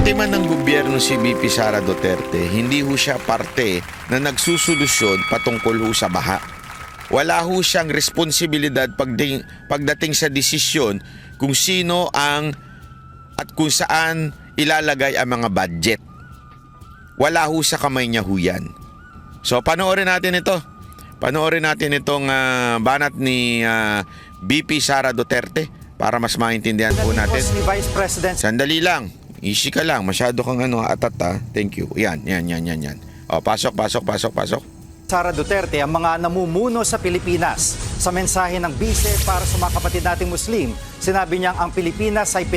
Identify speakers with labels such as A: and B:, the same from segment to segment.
A: Parte man ng gobyerno si VP Sara Duterte, hindi ho siya parte na nagsusolusyon patungkol ho sa baha. Wala ho siyang responsibilidad pagdating sa desisyon kung sino ang at kung saan ilalagay ang mga budget. Wala ho sa kamay niya ho yan. So panoorin natin ito. Panoorin natin itong banat ni VP Sara Duterte para mas maintindihan po natin.
B: Ni Vice President.
A: Sandali lang. Easy ka lang. Masyado kang atat ha. Thank you. Yan. O, pasok.
B: Sara Duterte ang mga namumuno sa Pilipinas. Sa mensahe ng bise para sa mga kapatid nating Muslim, sinabi niyang ang Pilipinas ay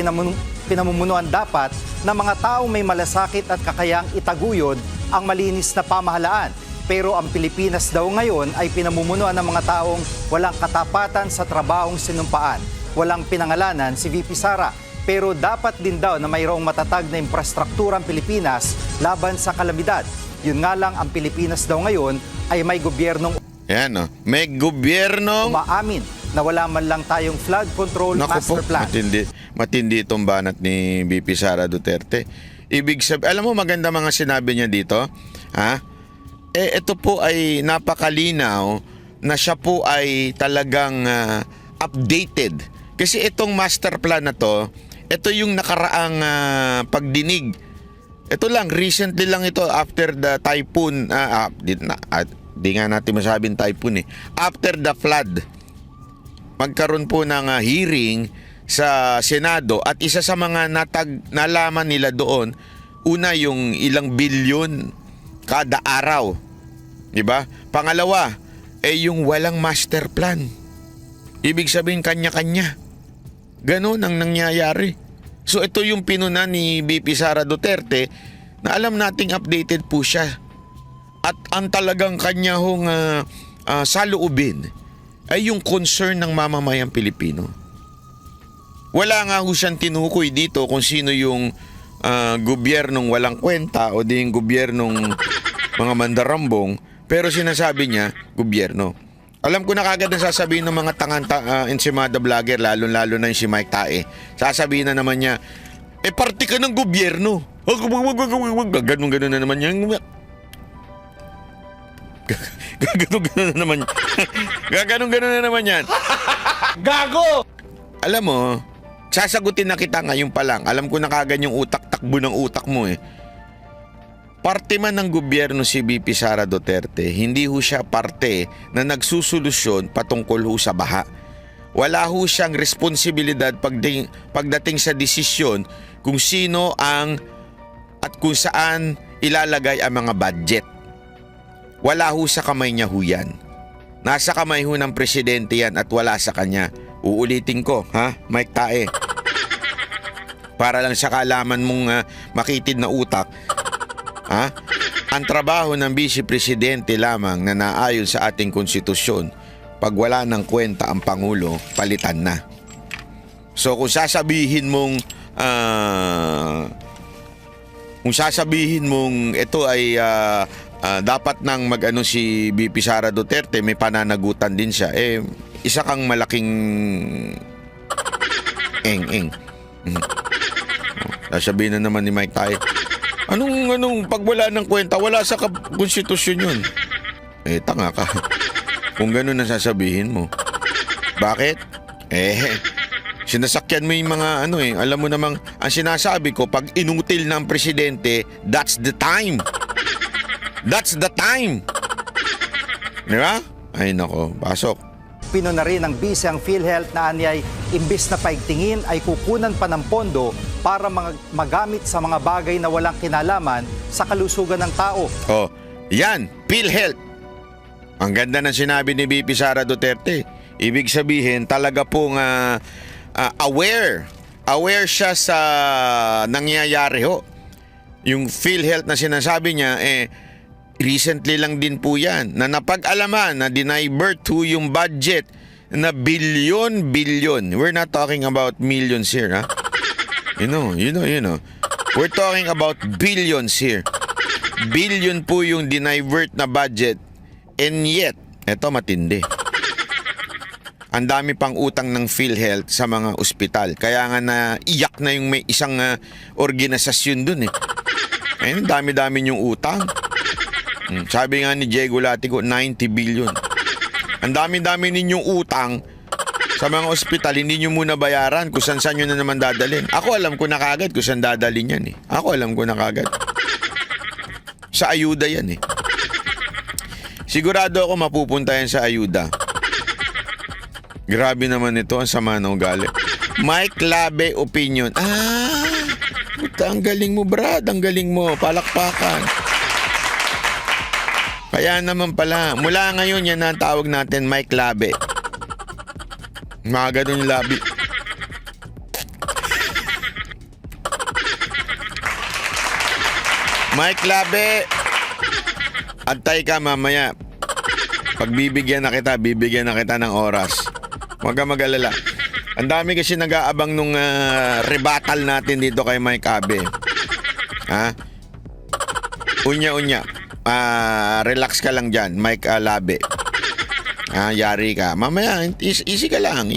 B: pinamumunuan dapat ng mga taong may malasakit at kakayang itaguyod ang malinis na pamahalaan. Pero ang Pilipinas daw ngayon ay pinamumunuan ng mga taong walang katapatan sa trabahong sinumpaan. Walang pinangalanan si VP Sara. Pero dapat din daw na mayroong matatag na infrastruktura ang Pilipinas laban sa kalamidad. Yun nga lang, ang Pilipinas daw ngayon ay may gobyernong
A: Yan, may gobyernong
B: umaamin na wala man lang tayong flood control master plan.
A: Matindi itong banat ni VP Sara Duterte. Ibig sabihin, alam mo maganda mga sinabi niya dito, ha? Ito po ay napakalinaw na siya po ay talagang updated. Kasi itong master plan na to, ito yung nakaraang pagdinig. Ito lang, recently lang ito after the typhoon. Di nga natin masabing typhoon eh. After the flood, magkaroon po ng hearing sa Senado at isa sa mga nalaman nila doon, una yung ilang bilyon kada araw. Diba? Pangalawa, yung walang master plan. Ibig sabihin kanya-kanya. Ganon ang nangyayari. So ito yung pinuna ni VP Sara Duterte na alam nating updated po siya. At ang talagang kanya hong saloobin ay yung concern ng mamamayang Pilipino. Wala nga ho siyang tinukoy dito kung sino yung gobyernong walang kwenta o di yung gobyernong mga mandarambong, pero sinasabi niya gobyerno. Alam ko na kagad ang sasabihin ng mga ensimada vlogger, lalo-lalo na yung si Mike Tae. Sasabihin na naman niya, parte ka ng gobyerno. Ganun-ganun na naman yan. Ganun-ganun na naman yan. Ganun-ganun na naman yan.
B: Gago!
A: Alam mo, sasagutin na kita ngayon pa lang. Alam ko na kagad yung takbo ng utak mo eh. Parte man ng gobyerno si VP Sara Duterte, hindi ho siya parte na nagsusolusyon patungkol ho sa baha. Wala ho siyang responsibilidad pagdating sa desisyon kung sino ang at kung saan ilalagay ang mga budget. Wala ho sa kamay niya ho yan. Nasa kamay ho ng presidente yan at wala sa kanya. Uulitin ko, ha? Mike Tae. Para lang sa kaalaman mong makitid na utak. Ha? Ang trabaho ng Vice Presidente lamang na naayon sa ating konstitusyon, pag wala ng kwenta ang Pangulo, palitan na. So kung sasabihin mong ito ay dapat nang mag-ano si VP Sara Duterte, may pananagutan din siya, isa kang malaking eng. Sasabihin na naman ni Mike Tae, Anong pag wala ng kwenta, wala sa konstitusyon yun. Tanga ka. Kung gano'n ang sasabihin mo. Bakit? Sinasakyan mo yung mga alam mo namang, ang sinasabi ko, pag inutil ng presidente, that's the time. That's the time. Diba? Ay nako, pasok.
B: Pino na rin ng bise ang PhilHealth na anyay imbis na paigtingin ay kukunan pa ng pondo para magamit sa mga bagay na walang kinalaman sa kalusugan ng tao.
A: Yan, PhilHealth. Ang ganda ng sinabi ni VP Sara Duterte. Ibig sabihin, talaga pong aware. Aware siya sa nangyayari ho. Yung PhilHealth na sinasabi niya, recently lang din po yan na napag-alaman na dinivert to yung budget na billion. We're not talking about millions here, ha? You know. We're talking about billions here. Billion po yung dinivert na budget, and yet, eto matindi. ang dami pang utang ng PhilHealth sa mga ospital. Kaya nga naiyak na yung may isang organisasyon dun eh. Ayun, dami-dami yung utang. Sabi nga ni Diego Latigo, 90 billion. Ang dami-dami ninyong utang sa mga ospital, hindi nyo muna bayaran kung saan nyo na naman dadalhin. Ako alam ko na kagad kung saan dadalhin yan eh. Ako alam ko na kagad. Sa ayuda yan eh. Sigurado ako mapupunta yan sa ayuda. Grabe naman ito, ang sama ng ugali. Mike Labe opinion. Puta, ang galing mo Brad, ang galing mo. Palakpakan. Kaya naman pala, mula ngayon yan ang tawag natin, Mike Labe. Mga ganun yung labi. Mike Labe, antay ka mamaya. Pag bibigyan na kita ng oras. Huwag ka mag-alala. Ang dami kasi nag-aabang nung rebuttal natin dito kay Mike Labe. Ha? Unya-unya. Relax ka lang dyan, Mike Labe. Yari ka. Mamaya, easy ka lang.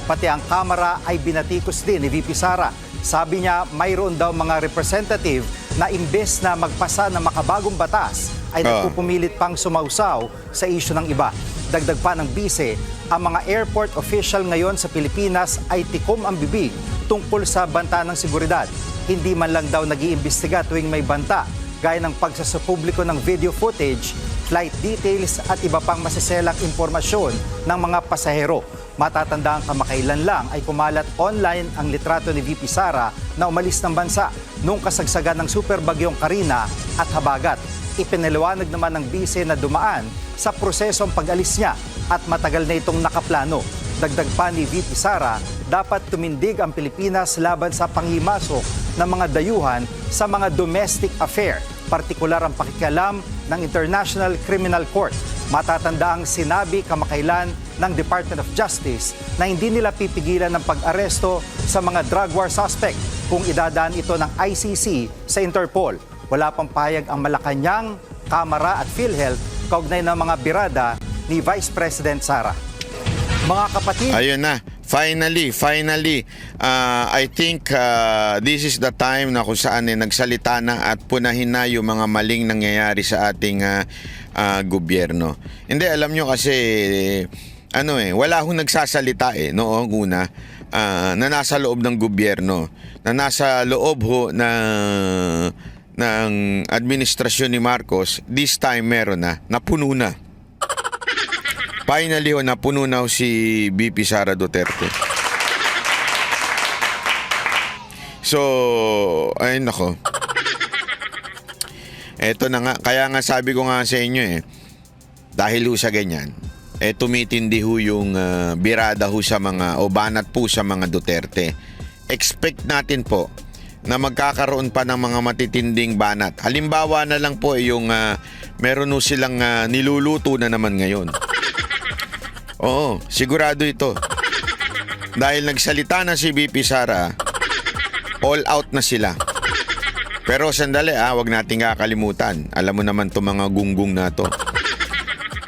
B: Pati ang Kamara ay binatikos din ni VP Sara. Sabi niya, mayroon daw mga representative na imbes na magpasa ng makabagong batas, ay nagpupumilit pang sumausaw sa isyu ng iba. Dagdag pa ng bise, ang mga airport official ngayon sa Pilipinas ay tikom ang bibig tungkol sa banta ng seguridad. Hindi man lang daw nag-iimbestiga tuwing may banta, gaya ng pagsasapubliko ng video footage, flight details at iba pang masiselang impormasyon ng mga pasahero. Matatanda ang kamakailan lang ay kumalat online ang litrato ni VP Sara na umalis ng bansa noong kasagsagan ng super bagyong Karina at Habagat. Ipinaliwanag naman ng bise na dumaan sa prosesong pag-alis niya at matagal na itong nakaplano. Dagdag pa ni VP Sara, dapat tumindig ang Pilipinas laban sa panghimasok ng mga dayuhan sa mga domestic affair, partikular ang pakikialam ng International Criminal Court. Matatanda ang sinabi kamakailan ng Department of Justice na hindi nila pipigilan ng pag-aresto sa mga drug war suspect kung idadaan ito ng ICC sa Interpol. Wala pang pahayag ang Malacanang, Kamara at PhilHealth kaugnay ng mga birada ni Vice President Sara. Mga kapatid,
A: ayun na. Finally, I think this is the time na kung saan nagsalita na at punahin na yung mga maling nangyayari sa ating gobyerno. Hindi, alam nyo kasi, wala hong nagsasalita noong una na nasa loob ng gobyerno, na nasa loob ng administrasyon ni Marcos. This time meron na, napuno na. Finally, napuno na si VP Sara Duterte. So, ay nako. Eto na nga, kaya nga sabi ko nga sa inyo dahil sa ganyan, tumitindi yung birada sa mga, o banat po sa mga Duterte. Expect natin po na magkakaroon pa ng mga matitinding banat. Halimbawa na lang po yung meron silang niluluto na naman ngayon. Oo, sigurado ito. Dahil nagsalita na si VP Sara, all out na sila. Pero sandali wag nating kakalimutan. Alam mo naman itong mga gunggong na to.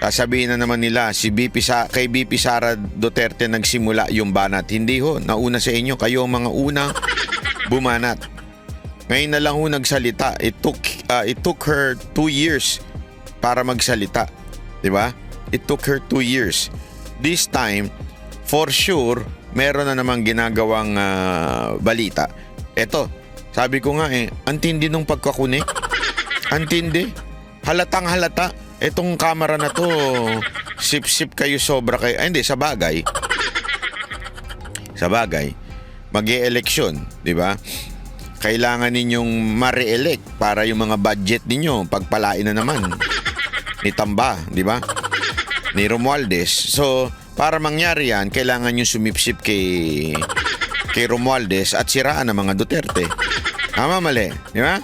A: Sasabihin na naman nila, kay VP Sara Duterte nagsimula yung banat. Hindi ho, nauna sa inyo. Kayo ang mga unang bumanat. Ngayon na lang ho nagsalita. It took her 2 years para magsalita. Diba? It took her 2 years. This time, for sure, meron na namang ginagawang balita. Eto, sabi ko nga antindi nung pagkakunik. Antindi. Halatang halata. Etong kamera na to, sip-sip kayo, sobra kayo. Hindi, sa bagay. Mag-e-eleksyon, di ba? Kailangan ninyong ma-re-elect para yung mga budget ninyo pagpalain na naman. Ni Tamba, di ba? Ni Romualdez. So, para mangyari yan, kailangan nyo sumipsip kay Romualdez at siraan ng mga Duterte. Tama, mali. Di ba?